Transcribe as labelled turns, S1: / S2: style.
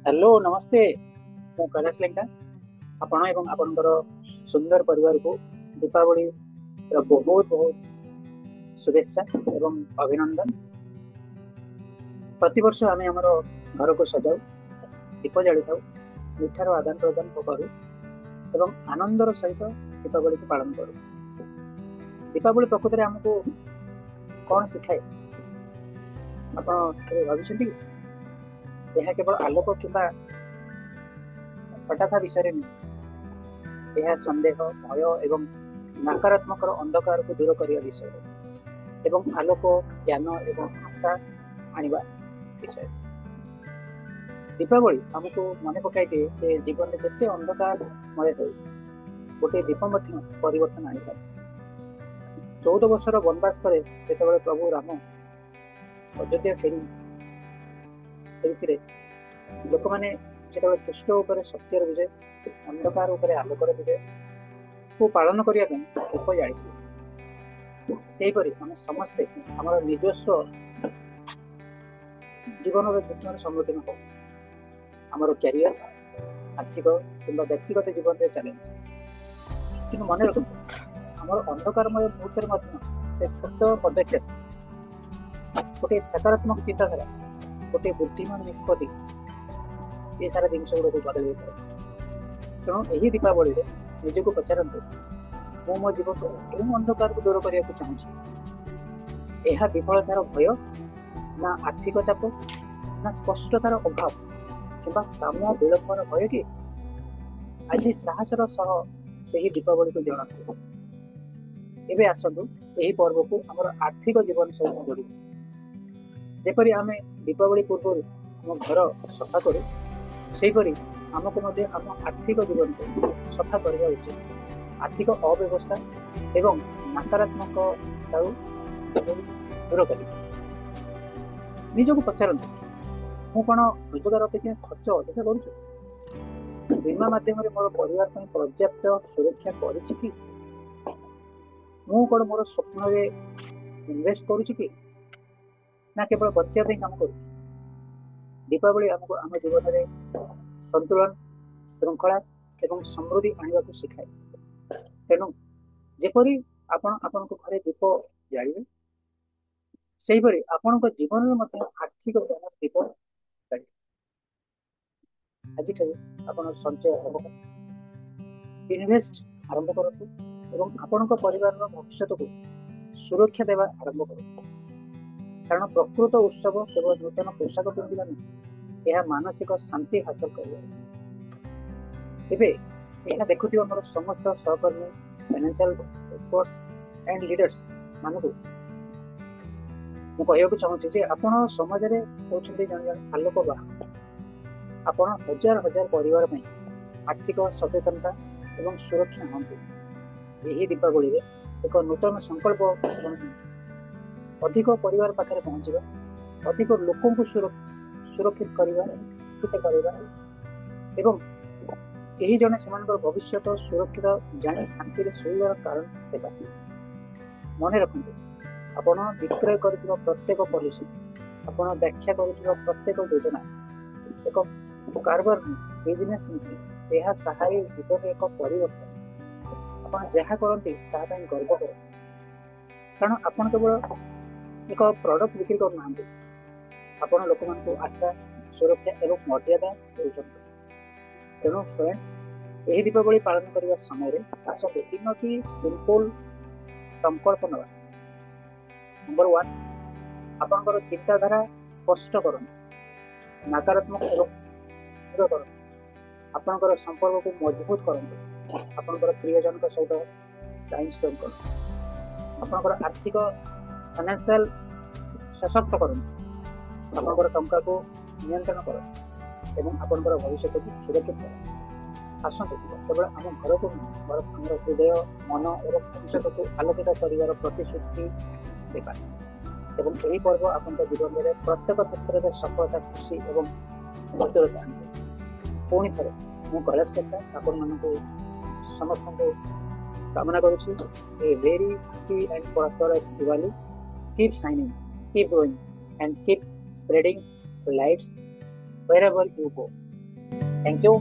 S1: Hello नमस्ते। ମୁଁ कैलाश लेंगा ଆପଣ ଏବଂ ଆପଣଙ୍କର ସୁନ୍ଦର ପରିବାରକୁ ଦୀପାବଳିର ବହୁତ ବହୁତ शुभेच्छा ଏବଂ ଅଭିନନ୍ଦନ। ପ୍ରତିବର୍ଷ ଆମେ ଆମର ଘରକୁ ସଜାଉ, ଦୀପ ଜାଳିଥାଉ, ମିଠାର ଆଦାନ ପ୍ରଦାନ କରୁ ଏବଂ ଆନନ୍ଦର ସହିତ ଦୀପାବଳିକୁ ପାଳନ କରୁ। ଦୀପାବଳି ପ୍ରକୃତରେ ଆମକୁ କ'ଣ ଶିଖାଏ ଆପଣ କେବେ ଭାବିଛନ୍ତି? ଏହା କେବଳ ଆଲୋକ କିମ୍ବା ଫଟାକା ବିଷୟରେ ନୁହେଁ, ଏହା ସନ୍ଦେହ, ଭୟ ଏବଂ ନକାରାତ୍ମକର ଅନ୍ଧକାରକୁ ଦୂର କରିବା ବିଷୟରେ ଏବଂ ଆଲୋକ, ଜ୍ଞାନ ଏବଂ ଆଶା ଆଣିବା ବିଷୟରେ। ଦୀପାବଳି ଆମକୁ ମନେ ପକାଇ ଦିଏ ଯେ ଜୀବନରେ ଯେତେ ଅନ୍ଧକାରମୟ ହେଉ, ଗୋଟିଏ ଦୀପ ମଧ୍ୟ ପରିବର୍ତ୍ତନ ଆଣିପାରେ। 14 ବର୍ଷର ବନବାସ ପରେ ଯେତେବେଳେ ପ୍ରଭୁ ରାମ ଅଯୋଧ୍ୟା ଫେରିଥିଲେ, ଲୋକମାନେ ଯେତେବେଳେ ଦୁଷ୍ଟ ଉପରେ ସତ୍ୟର ବିଜୟ, ଅନ୍ଧକାର ଉପରେ ଆଲୋକର ବିଜୟକୁ ପାଳନ କରିବା ପାଇଁ ଦୀପ ଜାଳିଥିଲେ। ସେହିପରି ଆମେ ସମସ୍ତେ ଆମର ନିଜସ୍ୱ ଜୀବନର ଯୁଦ୍ଧର ସମ୍ମୁଖୀନ ହଉ, ଆମର କ୍ୟାରିୟର, ଆର୍ଥିକ କିମ୍ବା ବ୍ୟକ୍ତିଗତ ଜୀବନରେ ଚ୍ୟାଲେଞ୍ଜ। କିନ୍ତୁ ମନେ ରଖନ୍ତୁ, ଆମର ଅନ୍ଧକାରମୟ ମୁହୂର୍ତ୍ତରେ ମଧ୍ୟ ସେ ଛୋଟ ପଦକ୍ଷେପ, ଗୋଟିଏ ସକାରାତ୍ମକ ଚିନ୍ତାଧାରା, ଗୋଟିଏ ବୁଦ୍ଧିମାନ ନିଷ୍ପତ୍ତି ଏ ସାରା ଜିନିଷ ଗୁଡ଼ିକୁ ବଦଳାଇ ଦେଇଥାଏ। ତେଣୁ ଏହି ଦୀପାବଳିରେ ନିଜକୁ ପଚାରନ୍ତୁ, ମୁଁ ମୋ ଜୀବନକୁ କେଉଁ ଅନ୍ଧକାରକୁ ଦୂର କରିବାକୁ ଚାହୁଁଛି? ଏହା ବିଫଳତାର ଭୟ, ନା ଆର୍ଥିକ ଚାପ, ନା ସ୍ପଷ୍ଟତାର ଅଭାବ କିମ୍ବା କାମ ବିଳମ୍ବର ଭୟ କି? ଆଜି ସାହସର ସହ ସେହି ଦୀପାବଳିକୁ ଜଣାନ୍ତୁ। ଏବେ ଆସନ୍ତୁ ଏହି ପର୍ବକୁ ଆମର ଆର୍ଥିକ ଜୀବନ ସହିତ ଯୋଡ଼ିବା। ଯେପରି ଆମେ ଦୀପାବଳି ପୂର୍ବରୁ ଆମ ଘର ସଫା କରୁ, ସେହିପରି ଆମକୁ ମଧ୍ୟ ଆମ ଆର୍ଥିକ ଜୀବନକୁ ସଫା କରିବା ଉଚିତ। ଆର୍ଥିକ ଅବ୍ୟବସ୍ଥା ଏବଂ ନକାରାତ୍ମକତାକୁ ଦୂର କରିବା। ନିଜକୁ ପଚାରନ୍ତୁ, ମୁଁ କ'ଣ ରୋଜଗାର ଅପେକ୍ଷା ଖର୍ଚ୍ଚ ଅଧିକ କରୁଛି? ବୀମା ମାଧ୍ୟମରେ ମୋର ପରିବାର ପାଇଁ ପର୍ଯ୍ୟାପ୍ତ ସୁରକ୍ଷା କରିଛି କି? ମୁଁ କ'ଣ ମୋର ସ୍ୱପ୍ନରେ ଇନଭେଷ୍ଟ କରୁଛି କି, ନା କେବଳ ବଞ୍ଚିବା ପାଇଁ କାମ କରୁଛି? ଦୀପାବଳି ଆମକୁ ଆମ ଜୀବନରେ ସନ୍ତୁଳନ, ଶୃଙ୍ଖଳା ଏବଂ ସମୃଦ୍ଧି ଆଣିବାକୁ ଶିଖାଏ। ତେଣୁ ଯେପରି ଆପଣ ଆପଣଙ୍କ ଘରେ ଦୀପ ଜାଳିବେ, ସେହିପରି ଆପଣଙ୍କ ଜୀବନରେ ମଧ୍ୟ ଆର୍ଥିକ ଦୀପ ଜାଳିବେ। ଆଜିଠାରୁ ଆପଣ ସଞ୍ଚୟ ଆରମ୍ଭ କରନ୍ତୁ, ଇନଭେଷ୍ଟ ଆରମ୍ଭ କରନ୍ତୁ ଏବଂ ଆପଣଙ୍କ ପରିବାରର ଭବିଷ୍ୟତକୁ ସୁରକ୍ଷା ଦେବା ଆରମ୍ଭ କରନ୍ତୁ। କାରଣ ପ୍ରକୃତ ଉତ୍ସବ କେବଳ ନୂତନ ପୋଷାକ ପିନ୍ଧିବା ନୁହେଁ, ଏହା ମାନସିକ ଶାନ୍ତି ହାସଲ କରିବା। ଏବେ ଏହା ଦେଖୁଥିବା ମୋର ସମସ୍ତ ସହକର୍ମୀ, ଫାଇନାନ୍ସିଆଲ ଏକ୍ସପର୍ଟସ ଆଣ୍ଡ ଲିଡର୍ସ ମାନଙ୍କୁ ମୁଁ କହିବାକୁ ଚାହୁଁଛି ଯେ ଆପଣ ସମାଜରେ ହେଉଛନ୍ତି ଜଣେ ଜଣେ ଆଲୋକ ବାହକ। ଆପଣ ହଜାର ହଜାର ପରିବାର ପାଇଁ ଆର୍ଥିକ ସଚେତନତା ଏବଂ ସୁରକ୍ଷା ହୁଅନ୍ତୁ। ଏହି ଦୀପାବଳିରେ ଏକ ନୂତନ ସଂକଳ୍ପ ଅଧିକ ପରିବାର ପାଖରେ ପହଞ୍ଚିବା, ଅଧିକ ଲୋକଙ୍କୁ ସୁରକ୍ଷିତ କରିବା, ଶିକ୍ଷିତ କରିବା ଏବଂ କେହି ଜଣେ ସେମାନଙ୍କର ଭବିଷ୍ୟତ ସୁରକ୍ଷିତ ଜାଣି ଶାନ୍ତିରେ ଶୋଇବାର କାରଣ ହେବା। ମନେ ରଖନ୍ତୁ, ଆପଣ ବିକ୍ରୟ କରୁଥିବା ପ୍ରତ୍ୟେକ ପଲିସି, ଆପଣ ବ୍ୟାଖ୍ୟା କରୁଥିବା ପ୍ରତ୍ୟେକ ଯୋଜନା ଏକ କାରବାର ନୁହେଁ, ବିଜନେସ୍ ନୁହେଁ, ଏହା ତାହାରି ଜୀବନରେ ଏକ ପରିବର୍ତ୍ତନ। ଆପଣ ଯାହା କରନ୍ତି ତାହା ପାଇଁ ଗର୍ବ କରନ୍ତୁ, କାରଣ ଆପଣ କେବଳ ଏକ ପ୍ରଡକ୍ଟ ବିକ୍ରି କରୁନାହାନ୍ତି, ଆପଣ ଲୋକମାନଙ୍କୁ ଆଶା, ସୁରକ୍ଷା ଏବଂ ମର୍ଯ୍ୟାଦା ଦେଉଛନ୍ତି। ତେଣୁ ଫ୍ରେଣ୍ଡସ୍, ଏହି ଦୀପାବଳି ପାଳନ କରିବା ସମୟରେ ଆସନ୍ତୁ ତିନୋଟି ସିମ୍ପଲ ସଂକଳ୍ପ ନେବା। ନମ୍ବର 1, ଆପଣଙ୍କର ଚିନ୍ତାଧାରା ସ୍ପଷ୍ଟ କରନ୍ତୁ, ନକାରାତ୍ମକ ଏବଂ ଦୂର କରନ୍ତୁ। ଆପଣଙ୍କର ସମ୍ପର୍କକୁ ମଜବୁତ କରନ୍ତୁ, ଆପଣଙ୍କର ପ୍ରିୟଜନଙ୍କ ସହିତ ଟାଇମ୍ ସ୍ପେଣ୍ଡ କରନ୍ତୁ। ଆପଣଙ୍କର ଆର୍ଥିକ ଫାଇନାନ୍ସିଆଲ ସଶକ୍ତ କରନ୍ତୁ, ଆପଣଙ୍କର ଟଙ୍କାକୁ ନିୟନ୍ତ୍ରଣ କରନ୍ତୁ ଏବଂ ଆପଣଙ୍କର ଭବିଷ୍ୟତକୁ ସୁରକ୍ଷିତ କରନ୍ତୁ। ଆସନ୍ତୁ କେବଳ ଆମ ଘରକୁ ନୁହେଁ, ଆମର ହୃଦୟ, ମନ ଏବଂ ଭବିଷ୍ୟତକୁ ଆଲୋକିତ କରିବାର ପ୍ରତିଶ୍ରୁତି ଦେବା। ଏବଂ ଏହି ପର୍ବ ଆପଣଙ୍କ ଜୀବନରେ ପ୍ରତ୍ୟେକ କ୍ଷେତ୍ରରେ ସଫଳତା, ଖୁସି ଏବଂ ମଧୁରତା ଆଣିବ। ପୁଣି ଥରେ ମୁଁ କୈଳାଶ ଲେଙ୍କା ଆପଣମାନଙ୍କୁ ସମସ୍ତଙ୍କୁ କାମନା କରୁଛି a very happy and prosperous Diwali. Keep shining, keep growing and keep spreading lights wherever you go. Thank you.